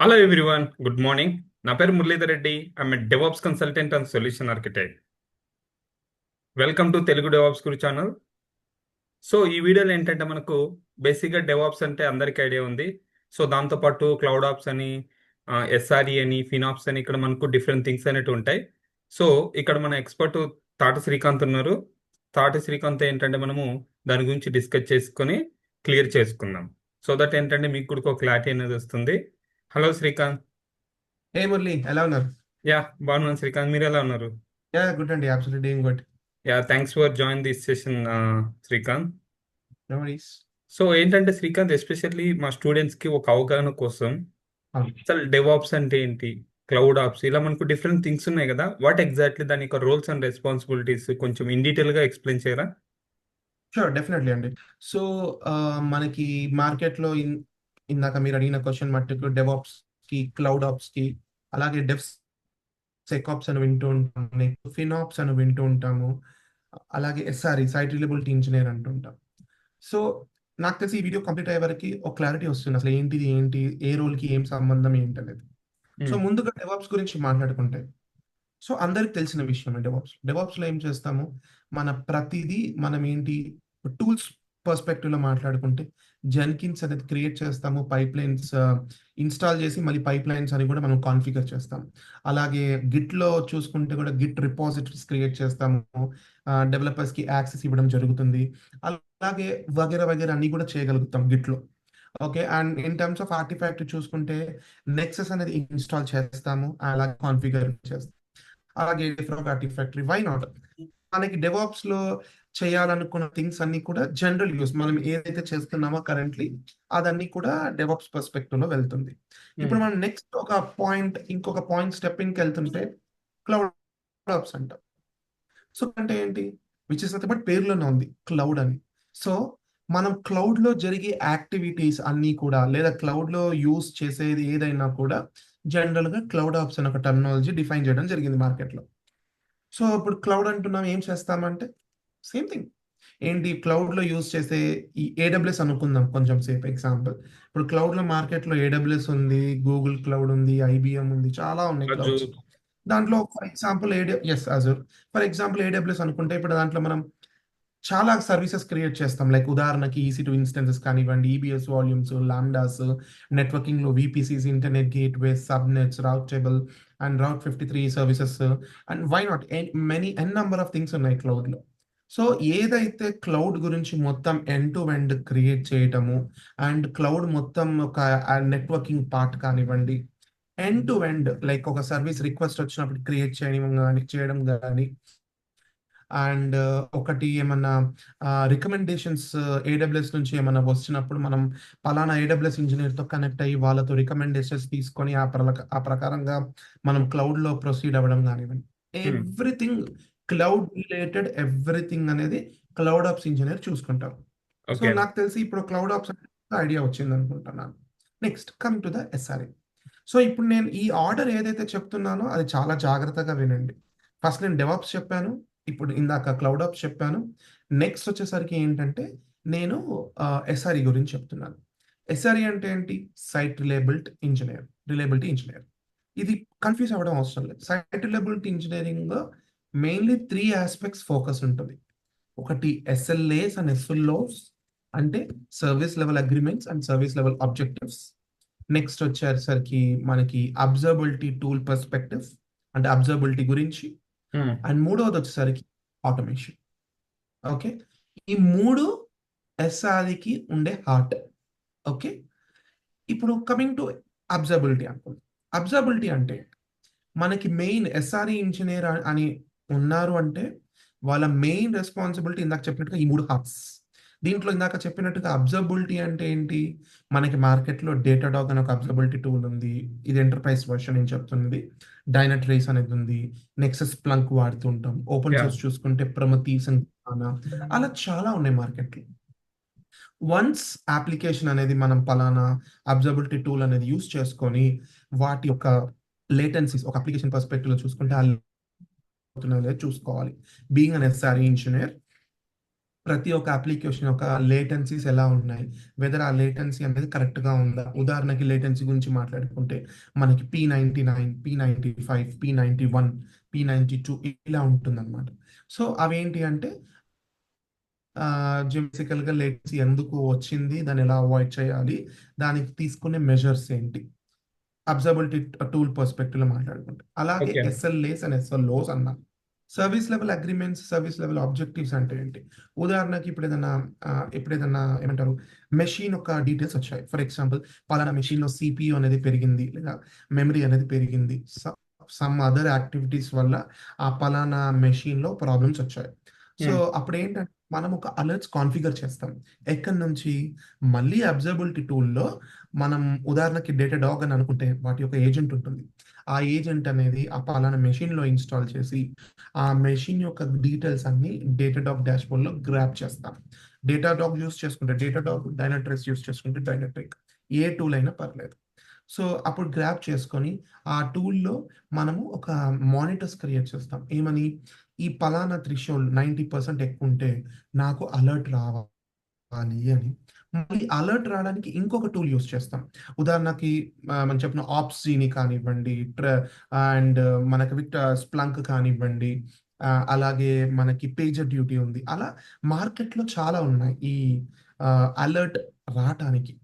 Hello everyone, good morning. నా పేరు Muralidhar Reddy. I'm DevOps consultant and solution architect. Welcome to Telugu DevOps Guru channel. So ఈ వీడియోలో ఏంటంటే మనకు బేసిక్గా డెవాప్స్ అంటే అందరికీ ఐడియా ఉంది. సో దాంతోపాటు క్లౌడ్ ఆప్స్ అని, ఎస్ఆర్ఈ అని, ఫినాప్స్ అని ఇక్కడ మనకు డిఫరెంట్ థింగ్స్ అనేవి ఉంటాయి. సో ఇక్కడ మన ఎక్స్పర్ట్ తాటి శ్రీకాంత్ ఉన్నారు. తాటి శ్రీకాంత్ ఏంటంటే మనము దాని గురించి డిస్కస్ చేసుకొని క్లియర్ చేసుకుందాం. సో దట్ ఏంటంటే మీకు కూడా ఒక క్లారిటీ అనేది వస్తుంది. హలో శ్రీకాంత్. ఏ మురళి ఎలా ఉన్నారు? యా, బాగున్నాను శ్రీకాంత్. మీరు ఎలా ఉన్నారు? గుడ్ అండి, absolutely doing good. Yeah, thanks for join this session Srikanth. No worries. So ఏంటంటే శ్రీకాంత్, ఎస్పెషల్లీ మా స్టూడెంట్స్కి ఒక అవగాహన కోసం అసలు డెవాప్స్ అంటే ఏంటి, క్లౌడ్ ఆప్స్, ఇలా మనకు డిఫరెంట్ థింగ్స్ ఉన్నాయి కదా, వాట్ ఎగ్జాక్ట్లీ దాని యొక్క రోల్స్ అండ్ రెస్పాన్సిబిలిటీస్ కొంచెం ఇన్ డీటెయిల్గా ఎక్స్ప్లెయిన్ చేయరా? షూర్, డెఫినెట్లీ అండి. సో మనకి మార్కెట్లో ఇందాక మీరు అడిగిన క్వశ్చన్ మట్టుకు డెవాప్స్ కి, క్లౌడ్ ఆప్స్ కి, అలాగే డెవ్ సెకాప్స్ అని వింటూ ఉంటాము, ఫినాప్స్ అని వింటూ ఉంటాము, అలాగే ఎస్ఆర్ఈ సైట్ రిలయబిలిటీ ఇంజనీర్ అంటుంటాం. సో నాకు తెలిసి ఈ వీడియో కంప్లీట్ అయ్యే వరకు ఒక క్లారిటీ వస్తుంది, అసలు ఏంటి ఏ రోల్కి ఏం సంబంధం ఏంటి అనేది. సో ముందుగా డెవాప్స్ గురించి మాట్లాడుకుంటే, సో అందరికి తెలిసిన విషయం డెవాప్స్లో ఏం చేస్తాము, మన ప్రతిదీ మనం ఏంటి టూల్స్ పర్స్పెక్టివ్లో మాట్లాడుకుంటే జెన్కిన్స్ అనేది క్రియేట్ చేస్తాము, పైప్ లైన్స్ ఇన్స్టాల్ చేసి మళ్ళీ పైప్ లైన్స్ అని కూడా మనం కాన్ఫిగర్ చేస్తాము. అలాగే గిట్లో చూసుకుంటే కూడా గిట్ రిపాజిటరీస్ క్రియేట్ చేస్తాము, డెవలపర్స్కి యాక్సెస్ ఇవ్వడం జరుగుతుంది. అలాగే వగేరా వగేరా అన్ని కూడా చేయగలుగుతాం గిట్లో. Okay, and in terms of artifact చూసుకుంటే నెక్సస్ అనేది ఇన్స్టాల్ చేస్తాము, అలాగే కాన్ఫిగర్ చేస్తాం. అలాగే ఫ్రాగ్ ఆర్టిఫాక్టరీ, వై నాట్? మనకి డెవాప్స్ లో చేయాలనుకున్న థింగ్స్ అన్ని కూడా జనరల్ యూస్, మనం ఏదైతే చేస్తున్నామో కరెంట్లీ అదన్నీ కూడా డెవాప్స్ పర్స్పెక్టివ్ లో వెళ్తుంది. ఇప్పుడు మనం నెక్స్ట్ ఇంకొక పాయింట్ స్టెప్పింగ్కి వెళ్తుంటే క్లౌడ్ ఆప్స్ అంటాం. సో అంటే ఏంటి, విచ్ ఇస్ బట్ పేరులోనే ఉంది క్లౌడ్ అని. సో మనం క్లౌడ్ లో జరిగే యాక్టివిటీస్ అన్ని కూడా, లేదా క్లౌడ్ లో యూస్ చేసేది ఏదైనా కూడా జనరల్ గా క్లౌడ్ ఆప్స్ అని ఒక టెర్మినాలజీ డిఫైన్ చేయడం జరిగింది మార్కెట్ లో. సో ఇప్పుడు క్లౌడ్ అంటున్నాం, ఏం చేస్తామంటే సేమ్ థింగ్. ఏంటి క్లౌడ్ లో యూస్ చేసే ఈ ఏడబ్ల్యూఎస్ అనుకుందాం కొంచెం సేపు ఎగ్జాంపుల్. ఇప్పుడు క్లౌడ్ లో మార్కెట్ లో ఏడబ్ల్యూఎస్ ఉంది, గూగుల్ క్లౌడ్ ఉంది, ఐబిఎం ఉంది, చాలా ఉన్నాయి క్లౌడ్స్. అజూర్. దాంట్లో for example Azure. For example AWS అనుకుంటే ఇప్పుడు దాంట్లో మనం చాలా సర్వీసెస్ క్రియేట్ చేస్తాం. లైక్ ఉదాహరణకి EC2 ఇన్స్టెన్సెస్ కానివ్వండి, ఈబిఎస్ వాల్యూమ్స్, లాండాస్, నెట్వర్కింగ్ లో VPCs, internet gateway, subnets, route table and route 53 services, and why not N number of things ఉన్నాయి క్లౌడ్ లో. సో ఏదైతే క్లౌడ్ గురించి మొత్తం ఎండ్ టు ఎండ్ క్రియేట్ చేయటము, అండ్ క్లౌడ్ మొత్తం ఒక నెట్వర్కింగ్ పార్ట్ కానివ్వండి, ఎండ్ టు ఎండ్ లైక్ ఒక సర్వీస్ రిక్వెస్ట్ వచ్చినప్పుడు క్రియేట్ చేయడం కానీ, అండ్ ఒకటి ఏమన్నా రికమెండేషన్స్ ఏడబ్ల్యూఎస్ నుంచి ఏమన్నా వచ్చినప్పుడు మనం పలానా ఏడబ్ల్యూఎస్ ఇంజనీర్తో కనెక్ట్ అయ్యి వాళ్ళతో రికమెండేషన్స్ తీసుకొని ఆ ప్రకారంగా మనం క్లౌడ్లో ప్రొసీడ్ అవ్వడం కానివ్వండి, ఎవ్రీథింగ్ క్లౌడ్ రిలేటెడ్ ఎవ్రీథింగ్ అనేది క్లౌడ్ ఆప్స్ ఇంజనీర్ చూసుకుంటారు. So okay. నాకు తెలిసి ఇప్పుడు క్లౌడ్ ఆప్స్ ఐడియా వచ్చింది అనుకుంటున్నాను. Next coming to the SRA. So ఇప్పుడు నేను ఈ ఆర్డర్ ఏదైతే చెప్తున్నానో అది చాలా జాగ్రత్తగా వినండి. ఫస్ట్ నేను డెవాప్స్ చెప్పాను, ఇప్పుడు ఇందాక క్లౌడ్ ఆప్స్ చెప్పాను, నెక్స్ట్ వచ్చేసరికి ఏంటంటే నేను ఎస్ఆర్ఈ గురించి చెప్తున్నాను. ఎస్ఆర్ఈ అంటే ఏంటి? Site reliability engineer. ఇది కన్ఫ్యూజ్ అవ్వడం అవసరం లేదు. Site reliability engineering mainly 3 aspects focus ఉంటుంది. ఒకటి SLAs అండ్ SLOs, అంటే service level agreements and service level objectives. Next వచ్చేసరికి మనకి అబ్జర్వబిలిటీ టూల్ పర్స్పెక్టివ్, అంటే అబ్జర్వబిలిటీ గురించి. అండ్ మూడవది వచ్చేసరికి ఆటోమేషన్. ఓకే, ఈ 3 ఎస్ఆర్కి ఉండే హార్ట్. ఓకే, ఇప్పుడు కమింగ్ టు అబ్జర్వబిలిటీ అనుకోండి. అబ్జర్వబిలిటీ అంటే మనకి మెయిన్ ఎస్ఆర్ఈ ఇంజనీర్ అని ఉన్నారు అంటే వాళ్ళ మెయిన్ రెస్పాన్సిబిలిటీ ఇందాక చెప్పినట్టుగా ఈ 3 హార్ట్స్. దీంట్లో ఇందాక చెప్పినట్టుగా అబ్జర్వబిలిటీ అంటే ఏంటి, మనకి మార్కెట్లో డేటాడాగ్ అని ఒక అబ్జర్వబిలిటీ టూల్ ఉంది, ఇది ఎంటర్ప్రైజ్ వర్షన్ నేను చెప్తున్నది. డైనట్రేస్ అనేది ఉంది, నెక్సస్ ప్లంక్ వాడుతుంటాం, ఓపెన్ యా. సోర్స్ చూసుకుంటే ప్రమతీస్ అండ్ అలా చాలా ఉన్నాయి మార్కెట్లో. వన్స్ అప్లికేషన్ అనేది మనం పలానా అబ్జర్వబిలిటీ టూల్ అనేది యూస్ చేసుకొని వాటి యొక్క లేటెన్సీస్ ఒక అప్లికేషన్ పర్స్పెక్టివ్ లో చూసుకుంటే చూసుకోవాలి. బీయింగ్ అన్ ఎస్ఆర్ఈ ఇంజనీర్, ప్రతి ఒక్క అప్లికేషన్ యొక్క లేటెన్సీస్ ఎలా ఉన్నాయి, వెదర్ ఆ లేటెన్సీ అనేది కరెక్ట్గా ఉందా. ఉదాహరణకి లేటెన్సీ గురించి మాట్లాడుకుంటే మనకి P99, P95, P91, P92 ఇలా ఉంటుందన్నమాట. సో అవేంటి అంటే బేసికల్గా లేటెన్సీ ఎందుకు వచ్చింది, దాన్ని ఎలా అవాయిడ్ చేయాలి, దానికి తీసుకునే మెజర్స్ ఏంటి, అబ్జర్వబిలిటీ టూల్ పర్స్పెక్టివ్లో మాట్లాడుకుంటే. అలాగే ఓకే. ఎస్ఎల్ఏస్ అండ్ ఎస్ఎల్ఓస్ అన్నాం. Service level agreements, service level objectives అంటే ఏంటి. ఉదాహరణకి ఇప్పుడు ఏదన్నా ఏమంటారు, మెషిన్ యొక్క డీటెయిల్స్ వచ్చాయి. ఫర్ ఎగ్జాంపుల్ పలానా మెషిన్లో సిపియు అనేది పెరిగింది, లేదా మెమరీ అనేది పెరిగింది, సమ్ అదర్ యాక్టివిటీస్ వల్ల ఆ పలానా మెషిన్లో ప్రాబ్లమ్స్ వచ్చాయి. సో అప్పుడు ఏంటంటే మనం ఒక అలర్ట్స్ కాన్ఫిగర్ చేస్తాం. ఎక్కడి నుంచి, మళ్ళీ అబ్జర్వబిలిటీ టూల్లో మనం ఉదాహరణకి డేటాడాగ్ అని అనుకుంటే వాటి యొక్క ఏజెంట్ ఉంటుంది. ఆ ఏజెంట్ అనేది ఆ పలానా మెషిన్లో ఇన్స్టాల్ చేసి ఆ మెషిన్ యొక్క డీటెయిల్స్ అన్ని డేటాడాగ్ డాష్బోర్డ్లో గ్రాప్ చేస్తాం. డేటాడాగ్ యూస్ చేసుకుంటే డేటాడాగ్, డైనాట్రిక్స్ యూస్ చేసుకుంటే డైనాట్రిక్, ఏ టూల్ అయినా పర్లేదు. సో అప్పుడు గ్రాప్ చేసుకొని ఆ టూల్లో మనము ఒక మానిటర్స్ క్రియేట్ చేస్తాం. ఏమని, ఈ పలానా థ్రెషోల్డ్ 90% ఎక్కువ ఉంటే నాకు అలర్ట్ రావాలి అని. మళ్ళీ అలర్ట్ రావడానికి ఇంకొక టూల్ యూస్ చేస్తాం. ఉదాహరణకి మనం చెప్పిన ఆప్స్‌జీని కానివ్వండి, అండ్ మనకి స్ప్లంక్ కానివ్వండి, అలాగే మనకి పేజర్ డ్యూటీ ఉంది. అలా మార్కెట్‌లో చాలా ఉన్నాయి ఈ అలర్ట్ రాటానికి.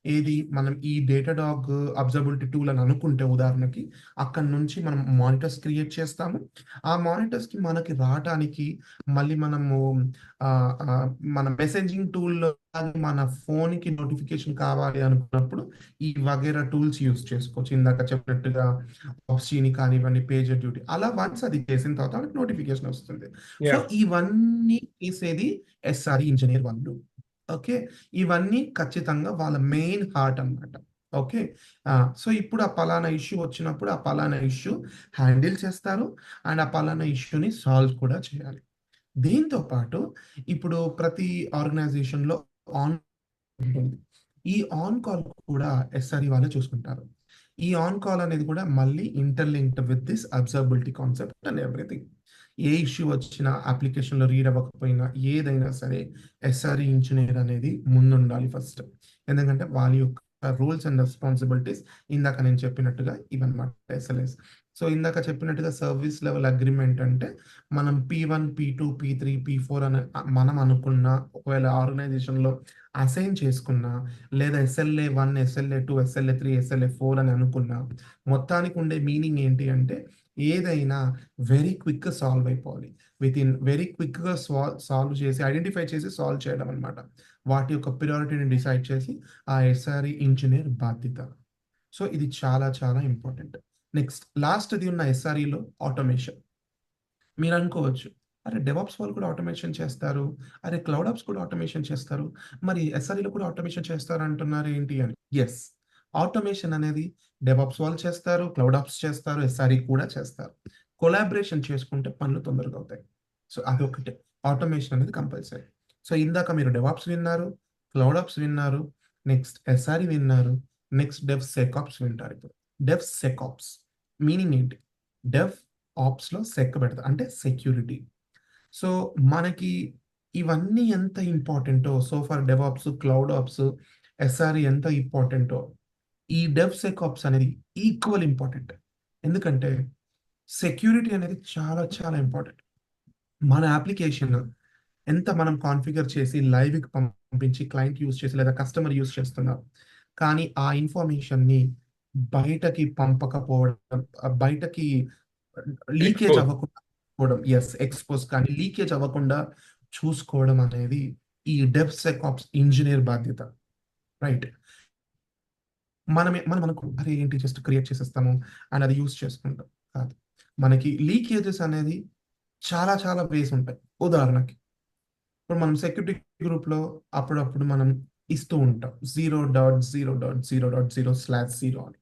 ఏది, మనం ఈ డేటాడాగ్ అబ్జర్వబిలిటీ టూల్ అని అనుకుంటే ఉదాహరణకి, అక్కడి నుంచి మనం మానిటర్స్ క్రియేట్ చేస్తాము. ఆ మానిటర్స్‌కి మనకి రాటానికి మళ్ళీ మనము ఆహ్, ఆహ్, మన మెసేజింగ్ టూల్‌లో మన ఫోన్‌కి నోటిఫికేషన్ కావాలి అనుకున్నప్పుడు ఈ వగైరా టూల్స్ యూజ్ చేసుకోవచ్చు. ఇందాక చెప్పినట్టుగా ఆప్స్‌జీని కానివ్వండి, పేజర్ డ్యూటీ. అలా వన్స్ అది చేసిన తర్వాత మనకి నోటిఫికేషన్ వస్తుంది. So yeah. ఇవన్నీ చేసేది ఎస్ఆర్‌ఈ ఇంజినీర్ వాళ్ళు. ఓకే. ఇవన్నీ ఖచ్చితంగా వాళ్ళ మెయిన్ హార్ట్ అన్నమాట. ఓకే. సో ఇప్పుడు ఆ పలానా ఇష్యూ వచ్చినప్పుడు ఆ పలానా ఇష్యూ హ్యాండిల్ చేస్తారు. అండ్ ఆ పలానా ఇష్యూని సాల్వ్ కూడా చేయాలి. దీంతో పాటు ఇప్పుడు ప్రతి ఆర్గనైజేషన్‌లో ఆన్ ఉంటుంది. ఈ ఆన్ కాల్ కూడా ఎస్ఆర్‌ఈ వాళ్ళే చూసుకుంటారు. ఈ ఆన్ కాల్ అనేది కూడా మళ్ళీ interlinked with this observability concept and everything. A issue వచ్చినా, అప్లికేషన్‌లో రీడ్ అవ్వకపోయినా, ఏదైనా సరే ఎస్ఆర్‌ఈ ఇంజినీర్ అనేది ముందుండాలి ఫస్ట్. ఎందుకంటే వాళ్ళ యొక్క రూల్స్ అండ్ రెస్పాన్సిబిలిటీస్ ఇందాక నేను చెప్పినట్టుగా ఇవన్నమాట ఎస్ఎల్ఏస్. సో ఇందాక చెప్పినట్టుగా సర్వీస్ లెవెల్ అగ్రీమెంట్ అంటే మనం P1, P2, P3, P4 అని మనం అనుకున్న, ఒకవేళ ఆర్గనైజేషన్‌లో అసైన్ చేసుకున్నా, లేదా SLA 1, SLA 2, SLA 3, SLA 4 అని అనుకున్నా, మొత్తానికి ఉండే మీనింగ్ ఏంటి అంటే ఏదైనా వెరీ క్విక్‌గా సాల్వ్ అయిపోవాలి. వెరీ క్విక్‌గా సాల్వ్ చేసి, ఐడెంటిఫై చేసి సాల్వ్ చేయడం అన్నమాట. వాటి యొక్క ప్రియారిటీని డిసైడ్ చేసి ఆ ఎస్ఆర్‌ఈ ఇంజినీర్ బాధ్యత. సో ఇది చాలా చాలా ఇంపార్టెంట్. నెక్స్ట్ లాస్ట్‌ది ఉన్న ఎస్ఆర్‌ఈలో ఆటోమేషన్. మీరనుకోవచ్చు, అరే! డెవాప్స్ వాళ్ళు కూడా ఆటోమేషన్ చేస్తారు. అరే! క్లౌడ్ ఆప్స్ కూడా ఆటోమేషన్ చేస్తారు. మరి ఎస్ఆర్‌ఈలో కూడా ఆటోమేషన్ చేస్తారంటున్నారు ఏంటి అని. యెస్. ఆటోమేషన్ అనేది డెవాప్స్ వాళ్ళు చేస్తారు, క్లౌడ్ ఆప్స్ చేస్తారు, ఎస్ఆర్‌ఈ కూడా చేస్తారు. కొలాబరేషన్ చేసుకుంటే పనులు తొందరగా అవుతాయి. సో అదొకటే. ఆటోమేషన్ అనేది కంపల్సరీ. సో ఇందాక మీరు డెవాప్స్ విన్నారు, క్లౌడ్ ఆప్స్ విన్నారు, నెక్స్ట్ ఎస్ఆర్‌ఈ విన్నారు, నెక్స్ట్ డెవ్‌సెకాప్స్ వింటారు ఇప్పుడు. డెవ్‌సెకాప్స్ మీనింగ్ ఏంటి? డెవ్ ఆప్స్‌లో సెక్ పెడతా. అంటే సెక్యూరిటీ. సో, మనకి ఇవన్నీ ఎంత ఇంపార్టెంటో, so far DevOps, cloud ops, SRE ఎంత ఇంపార్టెంటో, ఈ డెవ్‌సెకాప్స్ అనేది ఈక్వల్ ఇంపార్టెంట్. ఎందుకంటే సెక్యూరిటీ అనేది చాలా చాలా ఇంపార్టెంట్. మన అప్లికేషన్ ఎంత మనం కాన్ఫిగర్ చేసి లైవ్‌కి పంపించి క్లయింట్ యూజ్ చేసి లేదా కస్టమర్ యూజ్ చేస్తున్నారు. కానీ ఆ ఇన్ఫర్మేషన్‌ని బయటకి పంపకపోవడం, బయటకి లీకేజ్ ఎక్స్‌పోజ్. అవ్వకుండా చూసుకోవడం. ఎక్స్‌పోజ్ కానీ లీకేజ్ అవ్వకుండా చూసుకోవడం అనేది ఈ డెవ్‌సెకాప్స్ ఇంజినీర్ బాధ్యత. రైట్. మనం అనుకో అరే! ఏంటి జస్ట్ క్రియేట్ చేసేస్తాము అండ్ అది యూజ్ చేసుకుంటాం. కాదు. మనకి లీకేజెస్ అనేది చాలా చాలా వేస్ ఉంటాయి. ఉదాహరణకి ఇప్పుడు మనం సెక్యూరిటీ గ్రూప్‌లో అప్పుడప్పుడు మనం ఇస్తూ ఉంటాం. 0.0.0.0/0 అని.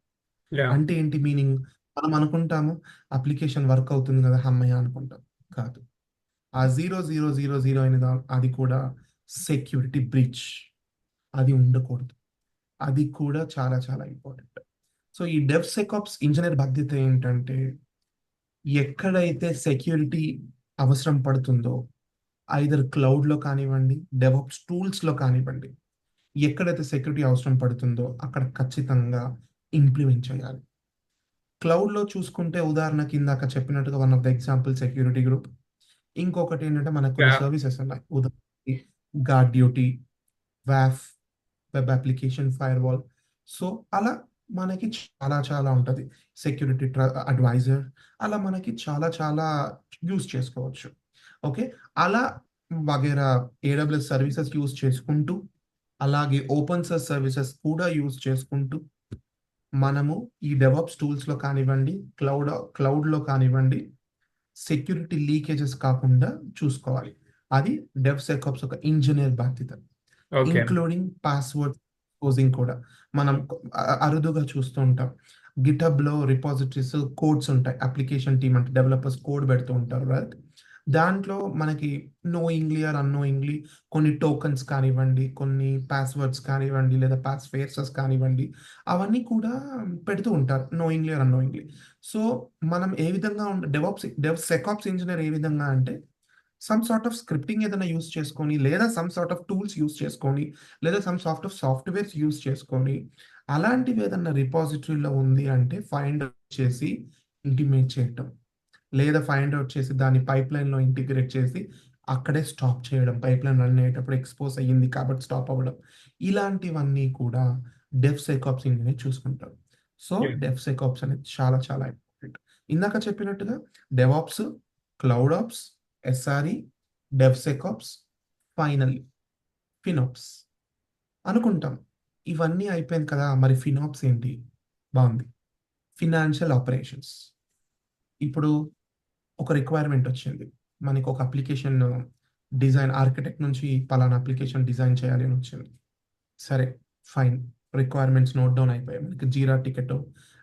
యాహ్! అంటే ఏంటి మీనింగ్? మనం అనుకుంటాము అప్లికేషన్ వర్క్ అవుతుంది గదా! హమ్మయ్య! అనుకుంటాం. కాదు. ఆ 0.0.0.0 అనేది అది కూడా సెక్యూరిటీ బ్రీచ్. అది ఉండకూడదు. అది కూడా చాలా చాలా ఇంపార్టెంట్. సో, ఈ డెవ్‌సెకాప్స్ ఇంజినీర్ బాధ్యత ఏంటంటే, ఎక్కడైతే సెక్యూరిటీ అవసరం పడుతుందో, ఐదర్ క్లౌడ్‌లో కానివ్వండి, డెవాప్స్ టూల్స్‌లో కానివ్వండి, ఎక్కడైతే సెక్యూరిటీ అవసరం పడుతుందో అక్కడ ఖచ్చితంగా ఇంప్లిమెంట్ చేయాలి. క్లౌడ్‌లో చూసుకుంటే ఉదాహరణకి ఇందాక చెప్పినట్టుగా one of the example security group. ఇంకొకటి ఏంటంటే మనకు కొన్ని యా సర్వీసెస్ ఉన్నాయి. ఉదాహరణకి guard duty, waf, web application firewall. So, అలా మనకి చాలా చాలా ఉంటది. సెక్యూరిటీ అడ్వైజర్ అలా మనకి చాలా చాలా యూజ్ చేసుకోవచ్చు. ఓకే. అలా వగైరా ఏడబ్ల్యూఎస్ సర్వీసెస్ యూజ్ చేసుకుంటూ, అలాగే ఓపెన్ సోర్స్ సర్వీసెస్ కూడా యూజ్ చేసుకుంటూ, మనము ఈ డెవాప్స్ టూల్స్‌లో కానివ్వండి, క్లౌడ్‌లో కానివ్వండి, సెక్యూరిటీ లీకేజెస్ కాకుండా చూసుకోవాలి. అది డెవ్‌సెకప్స్ ఒక ఇంజినీర్ బాధ్యత. ఓకే. ఇంక్లూడింగ్ పాస్వర్డ్ ఎక్స్‌పోజింగ్ కూడా. మనం అరుదుగా చూస్తూ ఉంటాం. గిట్‌హబ్‌లో రిపాజిటరీస్, కోడ్స్ ఉంటాయి. అప్లికేషన్ టీమ్ అంటే డెవలపర్స్ కోడ్ పెడుతూ ఉంటారు రైట్? దాంట్లో మనకి నోయింగ్లీ ఆర్ అన్‌నోయింగ్లీ కొన్ని టోకెన్స్ కానివ్వండి, కొన్ని పాస్వర్డ్స్ కానివ్వండి, లేదా పాస్ ఫ్రేజెస్ కానివ్వండి, అవన్నీ కూడా పెడుతూ ఉంటారు. Knowingly are annoyingly. సో, మనం ఏ విధంగా డెవ్‌సెకాప్స్ ఇంజినీర్ ఏ విధంగా అంటే సమ్ సార్ట్ ఆఫ్ స్క్రిప్టింగ్ ఏదైనా యూజ్ చేసుకొని, లేదా some sort of tools use చేసుకొని, లేదా some sort of softwares use చేసుకొని, అలాంటివి ఏదన్నా రిపాజిటరీలో ఉంది అంటే ఫైండ్ ఔట్ చేసి ఇంటిమేట్ చేయటం. లేదా ఫైండ్ ఔట్ చేసి దాన్ని పైప్‌లైన్‌లో ఇంటిగ్రేట్ చేసి అక్కడే స్టాప్ చేయడం. పైప్‌లైన్ రన్ అయ్యేటప్పుడు ఎక్స్‌పోజ్ అయ్యింది కాబట్టి స్టాప్ అవ్వడం. ఇలాంటివన్నీ కూడా డెవ్‌సెకాప్స్ ఇంజినీర్ చూసుకుంటారు. సో, యా డెవ్‌సెకాప్స్ అనేది చాలా చాలా ఇంపార్టెంట్. ఇందాక చెప్పినట్టుగా డెవాప్స్, క్లౌడాప్స్, ఎస్ఆర్‌ఇ, డెవ్‌సెకాప్స్, ఫైనల్లీ ఫినాప్స్ అనుకుంటాం. ఇవన్నీ అయిపోయింది కదా! మరి ఫినాప్స్ ఏంటి? బావుంది. Financial operations. ఇప్పుడు ఒక రిక్వైర్మెంట్ వచ్చింది. మనకొక అప్లికేషన్ డిజైన్ ఆర్కిటెక్ట్ నుంచి పలానా అప్లికేషన్ డిజైన్ చేయాలి అని వచ్చింది. సరే ఫైన్. రిక్వైర్మెంట్స్ నోట్ డౌన్ అయిపోయాయి. మనకి జీరా టికెటో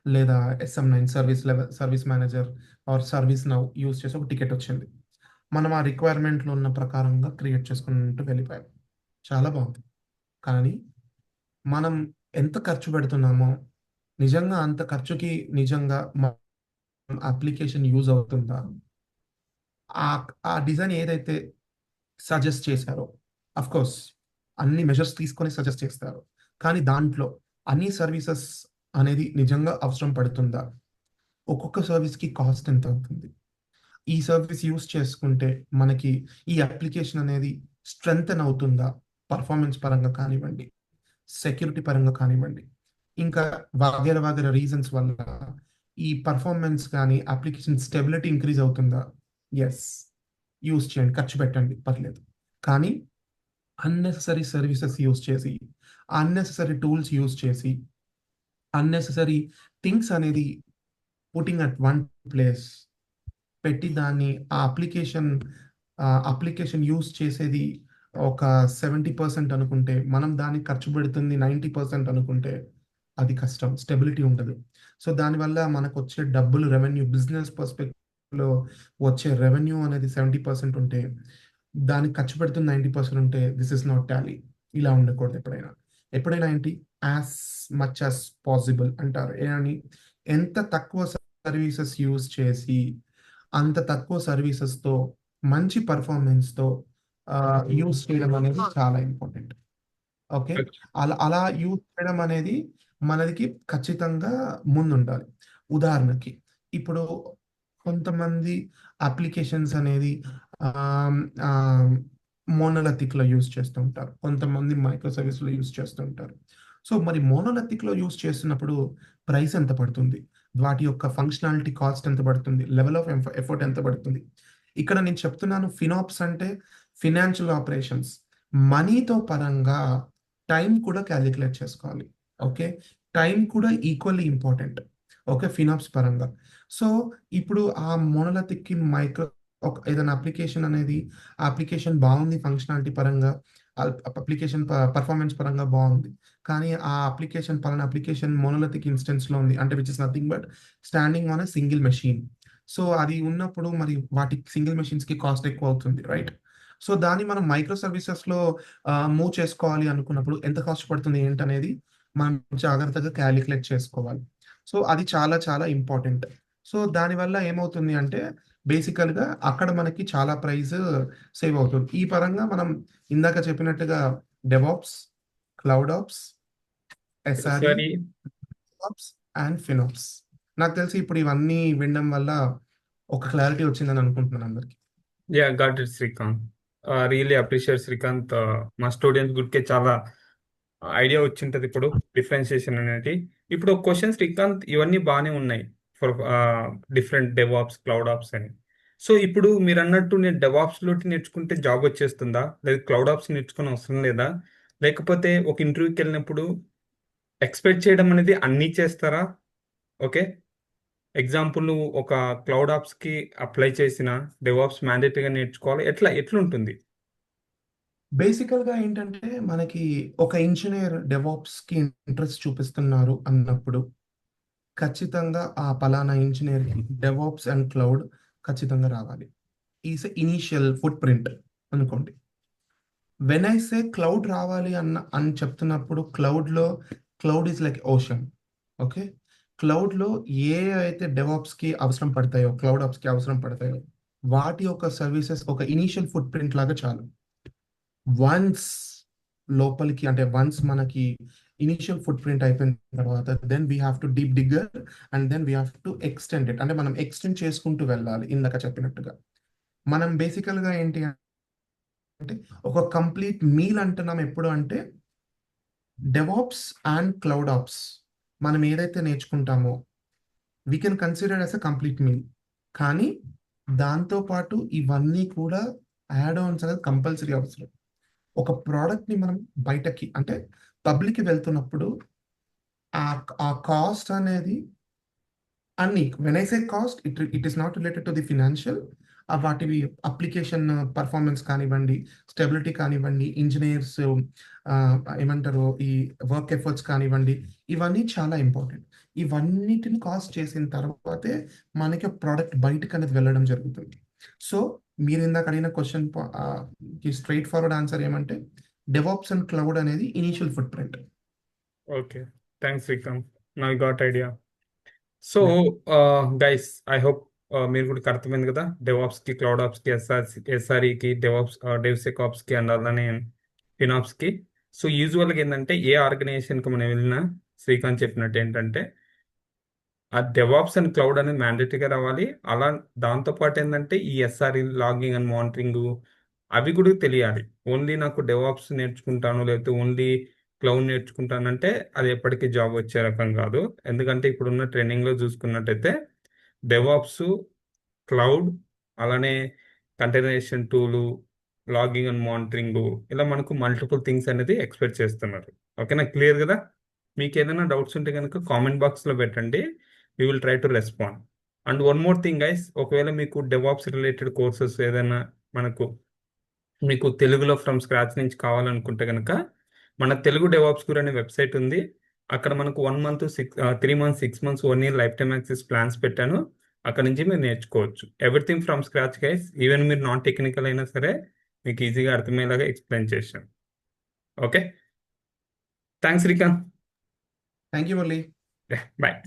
లేదా SM9 service manager or service now use చేసి ఒక టికెట్ వచ్చింది. మనం ఆ రిక్వైర్మెంట్‌లో ఉన్న ప్రకారంగా క్రియేట్ చేసుకుంటూ వెళ్ళిపోయాం. చాలా బావుంది. కానీ మనం ఎంత ఖర్చు పెడుతున్నామో, నిజంగా అంత ఖర్చుకి నిజంగా అప్లికేషన్ యూజ్ అవుతుందా? ఆ డిజైన్ ఏదైతే సజెస్ట్ చేశారో, ఆఫ్‌కోర్స్ అన్ని మెజర్స్ తీసుకొని సజెస్ట్ చేస్తారు. కానీ దాంట్లో అన్ని సర్వీసెస్ అనేది నిజంగా అవసరం పడుతుందా? ఒక్కొక్క సర్వీస్‌కి కాస్ట్ ఎంత అవుతుంది? ఈ సర్వీస్ యూజ్ చేసుకుంటే మనకి ఈ అప్లికేషన్ అనేది స్ట్రెంథెన్ అవుతుందా? పర్ఫార్మెన్స్ పరంగా కానివ్వండి, సెక్యూరిటీ పరంగా కానివ్వండి. ఇంకా వగైరా వగైరా రీజన్స్ వల్ల ఈ పర్ఫార్మెన్స్ గాని, అప్లికేషన్ స్టెబిలిటీ ఇంక్రీజ్ అవుతుందా? యెస్. యూజ్ చేయండి. ఖర్చు పెట్టండి పర్లేదు. కానీ అన్నెసెసరీ సర్వీసెస్ యూజ్ చేసి, అన్నెసెసరీ టూల్స్ యూజ్ చేసి, అన్నెసెసరీ థింగ్స్ అనేది పుట్టింగ్ అట్ వన్ ప్లేస్ పెట్టి దాన్ని అప్లికేషన్ యూజ్ చేసేది ఒక 70% అనుకుంటే, మనం దానికి ఖర్చు పెడుతుంది 90% అనుకుంటే, అది కష్టం. స్టెబిలిటీ ఉండదు. సో, దానివల్ల మనకొచ్చే డబ్బులు బిజినెస్ పర్స్‌పెక్టివ్‌లో వచ్చే రెవెన్యూ అనేది 70% ఉంటే, దానికి ఖర్చు పెడుతుంది 90% ఉంటే, థిస్ ఈస్ నాట్ టాలీ. ఇలా ఉండకూడదు ఎప్పుడైనా. ఎప్పుడైనా ఏంటి యాస్ మచ్ యాస్ పాసిబుల్ అంటారు. ఏమని? ఎంత తక్కువ సర్వీసెస్ యూజ్ చేసి అంత తక్కువ సర్వీసెస్‌తో, మంచి పెర్ఫార్మన్స్‌తో యూజ్ చేయడం అనేది చాలా ఇంపార్టెంట్. ఓకే. అలా యూజ్ చేయడం అనేది మనకి ఖచ్చితంగా ముందుండాలి. ఉదాహరణకి ఇప్పుడు కొంతమంది అప్లికేషన్స్ అనేది ఆహ్, ఆహ్, మోనోలిథిక్‌లో యూజ్ చేస్తూ ఉంటారు. కొంతమంది మైక్రో సర్వీస్‌లో యూజ్ చేస్తూ ఉంటారు. సో, మరి మోనోలిథిక్‌లో యూజ్ చేస్తున్నప్పుడు ప్రైస్ ఎంత పడుతుంది? వాటి యొక్క ఫంక్షనాలిటీ కాస్ట్ ఎంత పడుతుంది? లెవెల్ ఆఫ్ ఎఫర్ట్ ఎంత పడుతుంది? ఇక్కడ నేను చెప్తున్నాను ఫినాప్స్ అంటే ఫినాన్షియల్ ఆపరేషన్స్. మనీతో పరంగా టైం కూడా కాలిక్యులేట్ చేసుకోవాలి. ఓకే. టైం కూడా ఈక్వల్లీ ఇంపార్టెంట్. ఓకే. ఫినాప్స్ పరంగా. సో, ఇప్పుడు ఆ మోనోలిథిక్‌కి ఏదైనా అప్లికేషన్ అనేది ఆ అప్లికేషన్ బావుంది ఫంక్షనాలిటీ పరంగా. అప్లికేషన్ పెర్ఫార్మన్స్ పరంగా బావుంది. కానీ ఆ పలానా అప్లికేషన్ మోనోలిథిక్ ఇన్‌స్టెన్స్‌లో ఉంది. అంటే which is nothing but standing on a single machine. So, అది ఉన్నప్పుడు మరి వాటి సింగిల్ మెషిన్స్‌కి కాస్ట్ ఎక్కువవుతుంది. రైట్? సో, దాన్ని మనం మైక్రో సర్వీసెస్‌లో మూవ్ చేసుకోవాలి అనుకున్నప్పుడు ఎంత కాస్ట్ పడుతుంది ఏంటనేది మనం జాగ్రత్తగా కాలిక్యులేట్ చేసుకోవాలి. సో, అది చాలా చాలా ఇంపార్టెంట్. సో, దానివల్ల ఏమవుతుంది అంటే బేసికల్గా అక్కడ మనకి చాలా ప్రైస్ సేవ్ అవుతుంది. ఈ పరంగా మనం ఇందాక చెప్పినట్టుగా DevOps, cloud ops, SRE sorry. Ops and FinOps. నాకు తెలిసి ఇప్పుడు ఇవన్నీ వినడం వల్ల ఒక క్లారిటీ వచ్చిందని అనుకుంటున్నాను అందరికి. Yeah, got it Srikanth. Really appreciate Srikanth. మా స్టూడెంట్స్ గుడికే చాలా ఐడియా వచ్చింటది ఇప్పుడు డిఫరెన్షియేషన్ అనేది. ఇప్పుడు ఒక క్వశ్చన్ శ్రీకాంత్, ఇవన్నీ బాగానే ఉన్నాయి for different DevOps, cloud ops అని. సో ఇప్పుడు మీరు అన్నట్టు నేను డెవాప్స్ లోటి నేర్చుకుంటే జాబ్ వచ్చేస్తుందా, లేదా క్లౌడ్ ఆప్స్ నేర్చుకుని అవసరం లేదా, లేకపోతే ఒక ఇంటర్వ్యూకి వెళ్ళినప్పుడు ఎక్స్పెక్ట్ చేయడం అనేది అన్నీ చేస్తారా? ఓకే, ఎగ్జాంపుల్ ఒక క్లౌడ్ ఆప్స్ కి అప్లై చేసిన డెవాప్స్ మ్యాండేటరీగా నేర్చుకోవాలి, ఎట్లుంటుంది? బేసికల్గా ఏంటంటే మనకి ఒక ఇంజనీర్ డెవాప్స్కి ఇంట్రెస్ట్ చూపిస్తున్నారు అన్నప్పుడు ఖచ్చితంగా ఆ పలానా ఇంజనీర్కి డెవాప్స్ అండ్ క్లౌడ్ ఖచ్చితంగా రావాలి. ఈస్ ఇనీషియల్ ఫుట్ ప్రింట్ print. When I say cloud రావాలి అని చెప్తున్నప్పుడు cloud is like ocean. Okay, క్లౌడ్లో ఏ అయితే డెవాప్స్కి అవసరం పడతాయో, క్లౌడ్ ఆప్స్కి అవసరం పడతాయో వాటి యొక్క సర్వీసెస్ ఒక ఇనీషియల్ ఫుట్ ప్రింట్ లాగా చాలు. వన్స్ లోపలికి అంటే వన్స్ మనకి ఇనిషియల్ ఫుట్ ప్రింట్ అయిపోయిన తర్వాత then we have to deep digger and then we have to extend it. అంటే మనం ఎక్స్టెండ్ చేసుకుంటూ వెళ్ళాలి. ఇందాక చెప్పినట్టుగా మనం బేసికల్గా ఏంటి అంటే ఒక కంప్లీట్ మీల్ అంటున్నాం ఎప్పుడు అంటే డెవాప్స్ అండ్ క్లౌడ్ ఆప్స్ మనం ఏదైతే నేర్చుకుంటామో we can consider as a complete meal. కానీ దాంతోపాటు ఇవన్నీ కూడా యాడ్ ఆన్స్ అనేది కంపల్సరీ అవసరం. ఒక ప్రోడక్ట్‌ని మనం బయటకి అంటే పబ్లిక్‌కి వెళ్తున్నప్పుడు ఆ కాస్ట్ అనేది అన్నీ when I say cost it is not related to the financial. వాటివి అప్లికేషన్ పెర్ఫార్మన్స్ కానివ్వండి, స్టెబిలిటీ కానివ్వండి, ఇంజినీర్స్ ఏమంటారు ఈ వర్క్ ఎఫర్ట్స్ కానివ్వండి, ఇవన్నీ చాలా ఇంపార్టెంట్. ఇవన్నిటిని కాస్ట్ చేసిన తర్వాతే మనకి ప్రోడక్ట్ బయటకనేది వెళ్ళడం జరుగుతుంది. సో మీరు ఇందాక అడిగిన క్వశ్చన్ కి స్ట్రెయిట్ ఫార్వర్డ్ ఆన్సర్ ఏమంటే డెవాప్స్ అండ్ క్లౌడ్ అనేది ఇనీషియల్ ఫుట్ print. Okay, thanks Srikanth. Now got idea. So guys, I hope మీరు కూడా అర్థమైంది కదా, డెవాప్స్ కి, క్లౌడ్ ఆప్స్ కి, ఎస్ఆర్ఈ కి, డెవాప్స్ డెవ్సెకాప్స్ కి అండ్ అలానే ఫినాప్స్ కి. సో యూజువల్గా ఏంటంటే ఏ ఆర్గనైజేషన్ కి మనం వెళ్ళినా శ్రీకాంత్ చెప్పినట్టు ఏంటంటే ఆ డెవాప్స్ అండ్ క్లౌడ్ అనేది మ్యాండేటరీగా రావాలి. అలా దాంతోపాటు ఏంటంటే ఈ ఎస్ఆర్ఈ లాగింగ్ అండ్ మానిటరింగ్ అవి కూడా తెలియాలి. ఓన్లీ నాకు డెవాప్స్ నేర్చుకుంటాను లేకపోతే ఓన్లీ క్లౌడ్ నేర్చుకుంటానంటే అది ఎప్పటికీ జాబ్ వచ్చే రకం కాదు. ఎందుకంటే ఇప్పుడున్న ట్రైనింగ్లో చూసుకున్నట్టయితే డెవాప్స్, క్లౌడ్, అలానే కంటైనరేషన్ టూలు, లాగింగ్ అండ్ మానిటరింగ్, ఇలా మనకు మల్టిపుల్ థింగ్స్ అనేది ఎక్స్పెక్ట్ చేస్తున్నారు. ఓకేనా, క్లియర్ కదా? మీకు ఏదైనా డౌట్స్ ఉంటే కనుక కామెంట్ బాక్స్లో పెట్టండి, we will try to respond. And one more thing guys, ఒకవేళ మీకు డెవాప్స్ రిలేటెడ్ కోర్సెస్ ఏదైనా మీకు తెలుగులో ఫ్రమ్ స్క్రాచ్ నుంచి కావాలనుకుంటే కనుక మన తెలుగు డెవాప్స్ గురు అనే వెబ్సైట్ ఉంది. అక్కడ మనకు 1 month, 3 months, 6 months, 1 year lifetime access plans పెట్టాను. అక్కడ నుంచి మీరు నేర్చుకోవచ్చు everything from scratch guys. Even మీరు నాన్ టెక్నికల్ అయినా సరే మీకు ఈజీగా అర్థమయ్యేలాగా ఎక్స్ప్లెయిన్ చేశాను. Okay, thanks Srikanth. Thank you Murali. Bye.